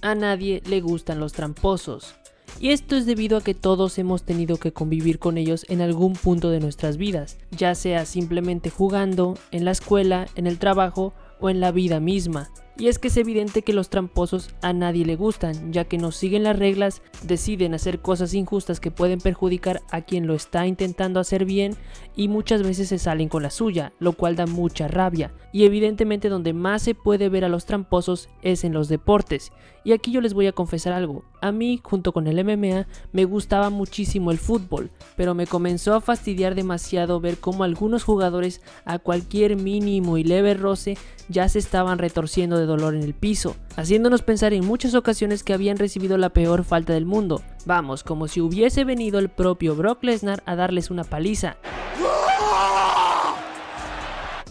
a nadie le gustan los tramposos. Y esto es debido a que todos hemos tenido que convivir con ellos en algún punto de nuestras vidas, ya sea simplemente jugando, en la escuela, en el trabajo o en la vida misma. Y es que es evidente que los tramposos a nadie le gustan, ya que no siguen las reglas, deciden hacer cosas injustas que pueden perjudicar a quien lo está intentando hacer bien y muchas veces se salen con la suya, lo cual da mucha rabia. Y evidentemente donde más se puede ver a los tramposos es en los deportes. Y aquí yo les voy a confesar algo, a mí junto con el MMA me gustaba muchísimo el fútbol, pero me comenzó a fastidiar demasiado ver cómo algunos jugadores a cualquier mínimo y leve roce ya se estaban retorciendo de dolor en el piso, haciéndonos pensar en muchas ocasiones que habían recibido la peor falta del mundo. Vamos, como si hubiese venido el propio Brock Lesnar a darles una paliza,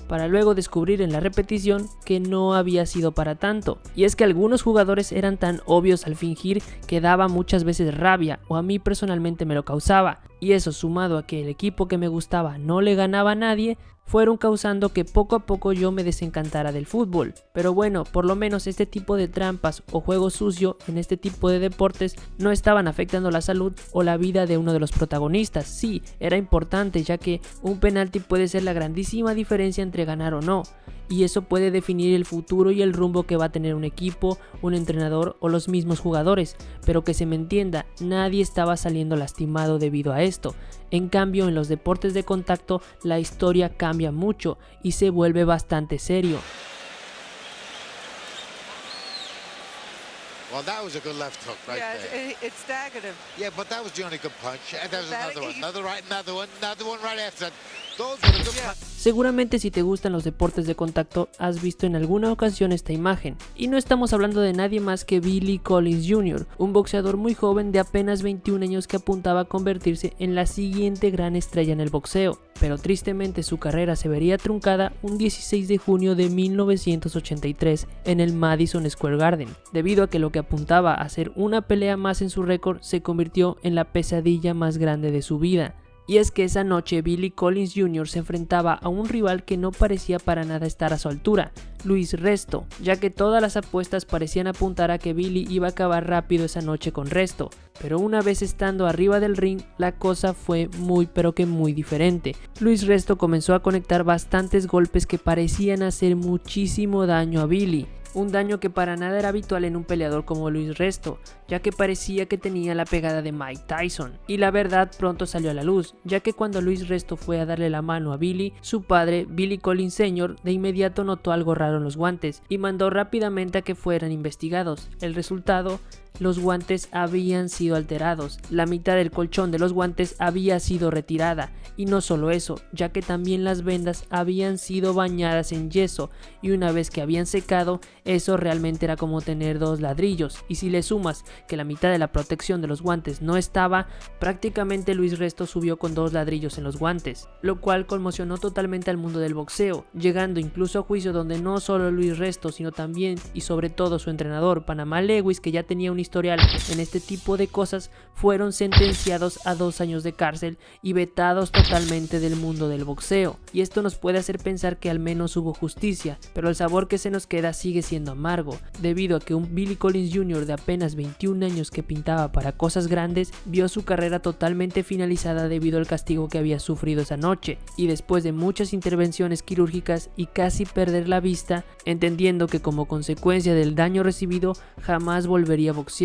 para luego descubrir en la repetición que no había sido para tanto. Y es que algunos jugadores eran tan obvios al fingir que daba muchas veces rabia, o a mí personalmente me lo causaba, y eso sumado a que el equipo que me gustaba no le ganaba a nadie, fueron causando que poco a poco yo me desencantara del fútbol. Pero bueno, por lo menos este tipo de trampas o juego sucio en este tipo de deportes no estaban afectando la salud o la vida de uno de los protagonistas. Sí, era importante, ya que un penalti puede ser la grandísima diferencia entre ganar o no, y eso puede definir el futuro y el rumbo que va a tener un equipo, un entrenador o los mismos jugadores. Pero que se me entienda, nadie estaba saliendo lastimado debido a esto. En cambio, en los deportes de contacto la historia cambia mucho y se vuelve bastante serio. Well, that was a good left hook right there. It staggered him. Yeah, but that was the only good punch. And there was another one right after that. Those were the good punches. Seguramente si te gustan los deportes de contacto has visto en alguna ocasión esta imagen, y no estamos hablando de nadie más que Billy Collins Jr., un boxeador muy joven de apenas 21 años que apuntaba a convertirse en la siguiente gran estrella en el boxeo, pero tristemente su carrera se vería truncada un 16 de junio de 1983 en el Madison Square Garden, debido a que lo que apuntaba a ser una pelea más en su récord se convirtió en la pesadilla más grande de su vida. Y es que esa noche Billy Collins Jr. se enfrentaba a un rival que no parecía para nada estar a su altura, Luis Resto, ya que todas las apuestas parecían apuntar a que Billy iba a acabar rápido esa noche con Resto. Pero una vez estando arriba del ring, la cosa fue muy diferente. Luis Resto comenzó a conectar bastantes golpes que parecían hacer muchísimo daño a Billy. Un daño que para nada era habitual en un peleador como Luis Resto, ya que parecía que tenía la pegada de Mike Tyson. Y la verdad pronto salió a la luz, ya que cuando Luis Resto fue a darle la mano a Billy, su padre, Billy Collins Sr., de inmediato notó algo raro en los guantes y mandó rápidamente a que fueran investigados. El resultado: los guantes habían sido alterados, la mitad del colchón de los guantes había sido retirada, y no solo eso, ya que también las vendas habían sido bañadas en yeso, y una vez que habían secado, eso realmente era como tener dos ladrillos. Y si le sumas que la mitad de la protección de los guantes no estaba, prácticamente Luis Resto subió con dos ladrillos en los guantes, lo cual conmocionó totalmente al mundo del boxeo, llegando incluso a juicio donde no solo Luis Resto, sino también y sobre todo su entrenador Panama Lewis, que ya tenía un historial en este tipo de cosas, fueron sentenciados a 2 años de cárcel y vetados totalmente del mundo del boxeo. Y esto nos puede hacer pensar que al menos hubo justicia, pero el sabor que se nos queda sigue siendo amargo, debido a que un Billy Collins Jr. de apenas 21 años que pintaba para cosas grandes, vio su carrera totalmente finalizada debido al castigo que había sufrido esa noche, y después de muchas intervenciones quirúrgicas y casi perder la vista, entendiendo que como consecuencia del daño recibido jamás volvería a boxear.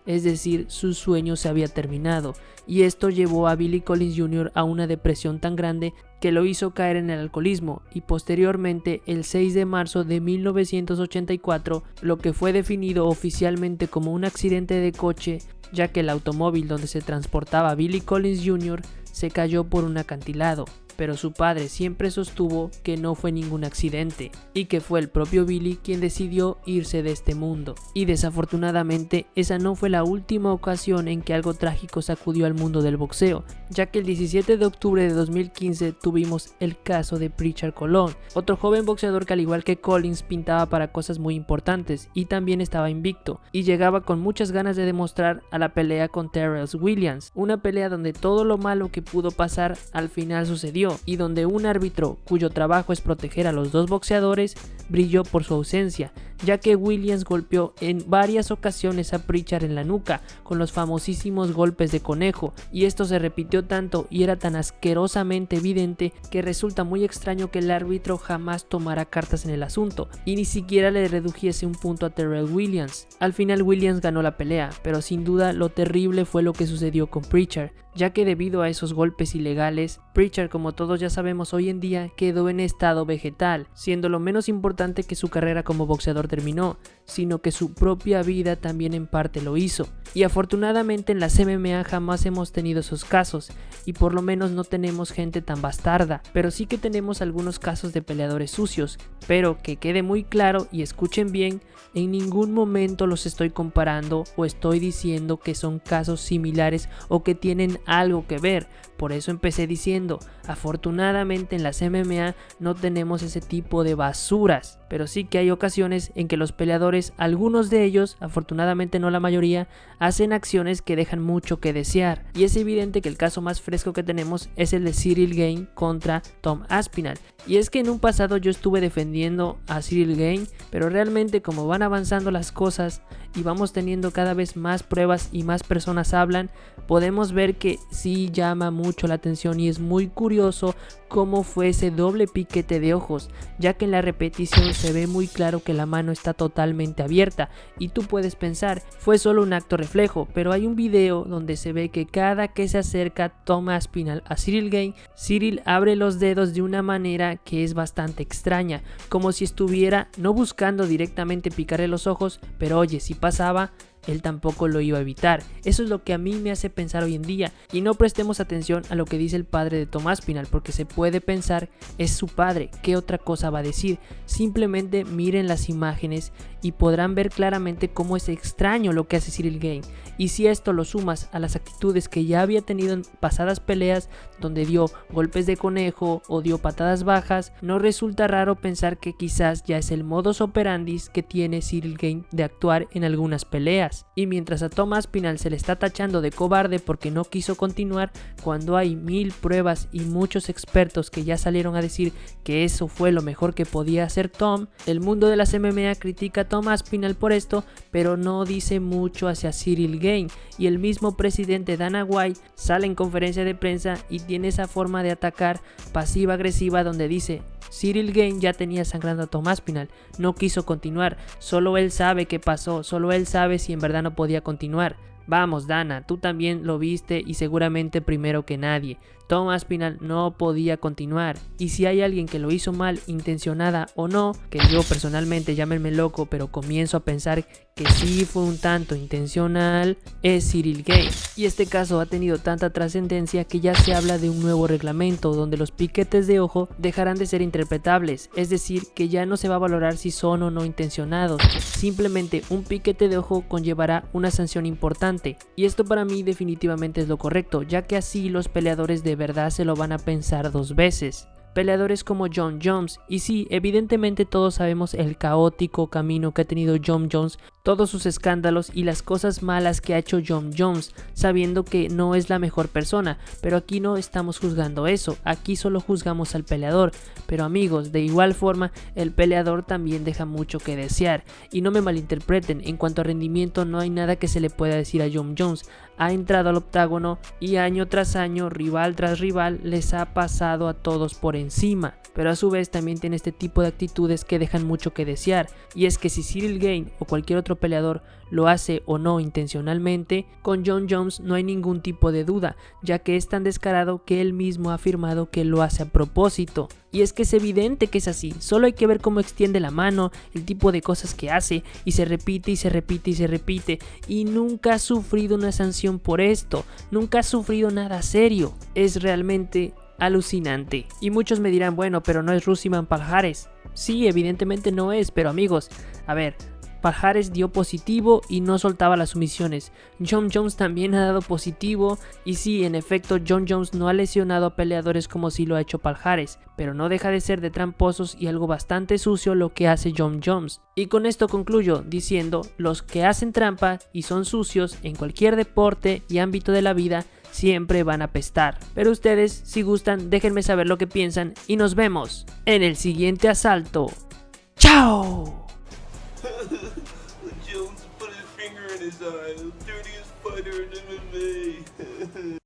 Es decir, su sueño se había terminado, y esto llevó a Billy Collins Jr. a una depresión tan grande que lo hizo caer en el alcoholismo, y posteriormente, el 6 de marzo de 1984, lo que fue definido oficialmente como un accidente de coche, ya que el automóvil donde se transportaba Billy Collins Jr. se cayó por un acantilado. Pero su padre siempre sostuvo que no fue ningún accidente y que fue el propio Billy quien decidió irse de este mundo. Y desafortunadamente esa no fue la última ocasión en que algo trágico sacudió al mundo del boxeo, ya que el 17 de octubre de 2015 tuvimos el caso de Pritchard Colón, otro joven boxeador que al igual que Collins pintaba para cosas muy importantes y también estaba invicto y llegaba con muchas ganas de demostrar a la pelea con Terrell Williams, una pelea donde todo lo malo que pudo pasar al final sucedió, y donde un árbitro cuyo trabajo es proteger a los dos boxeadores brilló por su ausencia, ya que Williams golpeó en varias ocasiones a Prichard en la nuca con los famosísimos golpes de conejo, y esto se repitió tanto y era tan asquerosamente evidente que resulta muy extraño que el árbitro jamás tomara cartas en el asunto y ni siquiera le redujese un punto a Terrell Williams. Al final Williams ganó la pelea, pero sin duda lo terrible fue lo que sucedió con Prichard, ya que debido a esos golpes ilegales, Prichard, como todos ya sabemos hoy en día, quedó en estado vegetal, siendo lo menos importante que su carrera como boxeador terminó, sino que su propia vida también en parte lo hizo. Y afortunadamente en las MMA jamás hemos tenido esos casos, y por lo menos no tenemos gente tan bastarda, pero sí que tenemos algunos casos de peleadores sucios, pero que quede muy claro y escuchen bien, en ningún momento los estoy comparando o estoy diciendo que son casos similares o que tienen algo que ver. Por eso empecé diciendo, afortunadamente en las MMA no tenemos ese tipo de basuras, pero sí que hay ocasiones en que los peleadores, algunos de ellos, afortunadamente no la mayoría, hacen acciones que dejan mucho que desear. Y es evidente que el caso más fresco que tenemos es el de Ciryl Gane contra Tom Aspinall. Y es que en un pasado yo estuve defendiendo a Ciryl Gane, pero realmente como van avanzando las cosas y vamos teniendo cada vez más pruebas y más personas hablan, podemos ver que sí llama mucho la atención y es muy curioso cómo fue ese doble piquete de ojos, ya que en la repetición se ve muy claro que la mano está totalmente abierta y tú puedes pensar, fue solo un acto reflejo, pero hay un video donde se ve que cada que se acerca Tom Aspinall a Ciryl Gane, Ciryl abre los dedos de una manera que es bastante extraña, como si estuviera no buscando directamente picarle los ojos, pero oye, si pasaba, él tampoco lo iba a evitar. Eso es lo que a mí me hace pensar hoy en día, y no prestemos atención a lo que dice el padre de Tom Aspinall, porque se puede pensar es su padre, ¿qué otra cosa va a decir? Simplemente miren las imágenes y podrán ver claramente cómo es extraño lo que hace Ciryl Gane, y si esto lo sumas a las actitudes que ya había tenido en pasadas peleas donde dio golpes de conejo o dio patadas bajas, no resulta raro pensar que quizás ya es el modus operandi que tiene Ciryl Gane de actuar en algunas peleas. Y mientras a Tom Aspinall se le está tachando de cobarde porque no quiso continuar, cuando hay 1000 pruebas y muchos expertos que ya salieron a decir que eso fue lo mejor que podía hacer Tom, el mundo de las MMA critica a Tom Aspinall por esto, pero no dice mucho hacia Ciryl Gane, y el mismo presidente Dana White sale en conferencia de prensa y tiene esa forma de atacar pasiva agresiva donde dice: Ciryl Gane ya tenía sangrando a Tom Aspinall, no quiso continuar, solo él sabe qué pasó, solo él sabe si en verdad no podía continuar. Vamos Dana, tú también lo viste y seguramente primero que nadie. Tom Aspinall no podía continuar, y si hay alguien que lo hizo mal, intencionada o no, que yo personalmente, llámenme loco, pero comienzo a pensar que sí fue un tanto intencional, es Ciryl Gane. Y este caso ha tenido tanta trascendencia que ya se habla de un nuevo reglamento donde los piquetes de ojo dejarán de ser interpretables, es decir, que ya no se va a valorar si son o no intencionados, simplemente un piquete de ojo conllevará una sanción importante, y esto para mí definitivamente es lo correcto, ya que así los peleadores de verdad se lo van a pensar dos veces. Peleadores como Jon Jones, y sí, evidentemente todos sabemos el caótico camino que ha tenido Jon Jones, todos sus escándalos y las cosas malas que ha hecho Jon Jones, sabiendo que no es la mejor persona, pero aquí no estamos juzgando eso, aquí solo juzgamos al peleador, pero amigos, de igual forma el peleador también deja mucho que desear, y no me malinterpreten, en cuanto a rendimiento no hay nada que se le pueda decir a Jon Jones, ha entrado al octágono y año tras año, rival tras rival, les ha pasado a todos por encima, pero a su vez también tiene este tipo de actitudes que dejan mucho que desear, y es que si Ciryl Gane o cualquier otro peleador lo hace o no intencionalmente, con Jon Jones no hay ningún tipo de duda, ya que es tan descarado que él mismo ha afirmado que lo hace a propósito. Y es que es evidente que es así, solo hay que ver cómo extiende la mano, el tipo de cosas que hace, y se repite y se repite y se repite, y nunca ha sufrido una sanción por esto, nunca ha sufrido nada serio. Es realmente alucinante. Y muchos me dirán, bueno, pero no es Ruslan Palhares. Sí, evidentemente no es, pero amigos, a ver, Palhares dio positivo y no soltaba las sumisiones. Jon Jones también ha dado positivo, y sí, en efecto, Jon Jones no ha lesionado a peleadores como si lo ha hecho Palhares, pero no deja de ser de tramposos y algo bastante sucio lo que hace Jon Jones. Y con esto concluyo diciendo, los que hacen trampa y son sucios en cualquier deporte y ámbito de la vida siempre van a apestar. Pero ustedes, si gustan, déjenme saber lo que piensan y nos vemos en el siguiente asalto. ¡Chao! Jones put his finger in his eye, the dirtiest fighter in MMA.